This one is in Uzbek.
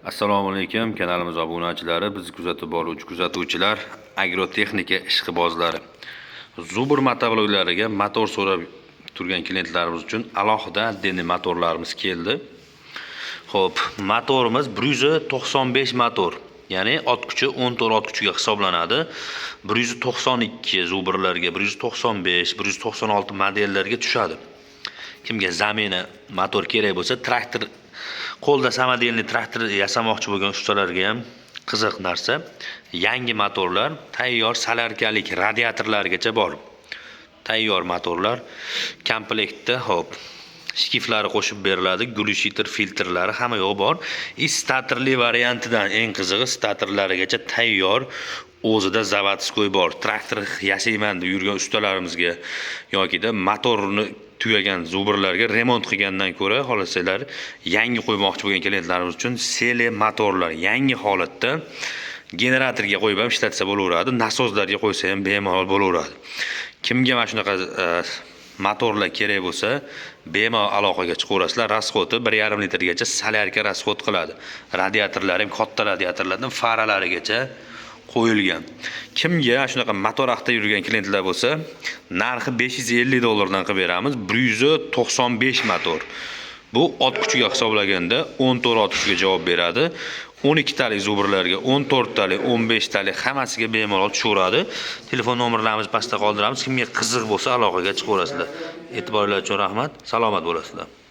Assalomu alaykum, kanalimiz obunachilari, bizni kuzatib boruvchi kuzatuvchilar, agrotexnika ishqibozlari. Zubr motovloglariga motor so'rab turgan klientlarimiz uchun alohida deni motorlarimiz keldi. Xo'p, motorimiz 195 motor, ya'ni ot kuchi 14 ot kuchiga hisoblanadi. 192 Zubrlarga, 195, 196 modellarga tushadi. Kimga zamina motor kerak bo'lsa, traktor qo'lda samodelniy traktor yasamoqchi bo'lgan ustalarga ham qiziq narsa. Yangi motorlar tayyor solarkalik radiatorlargacha bor. Tayyor motorlar komplektda, hop, shkiflari qo'shib beriladi, glushiter filtrlari hamma yo'q bor. Statorli variantidan eng qizig'i statorlarigacha tayyor, o'zida zavodskoy bor. Traktor yasayman deb yurgan ustalarimizga yokida motorni tugagan Zubrlarga remont qilgandan ko'ra, xohlasalar yangi qo'ymoqchi bo'lgan klientlarimiz uchun sele motorlar yangi holatda generatorga qo'yib ham ishlatsa bo'laveradi, nasoslarga qo'ysa ham bemalol bo'laveradi. Kimga mana shunaqa motorlar kerak bo'lsa, bemalol aloqaga chiqaverasizlar. Rasxodi 1,5 litrgacha solarka rasxod qiladi. Radiatorlar ham katta radiatorlardan faralarigacha qo'yilgan. Kimga shunaqa motor haqida yurgan klientlar bo'lsa, narxi $550 dan qilib beramiz. 195 motor. Bu ot kuchiga hisoblaganda 14 ot kuchiga javob beradi. 12 talik Zubrlarga, 14 talik, 15 talik hammasiga bemalol tushaveradi. Telefon nomerlarimizni pastda qoldiramiz. Kimga qiziq bo'lsa aloqaga chiqaverasizlar. E'tiboringlar uchun rahmat. Salomat bo'lasizlar.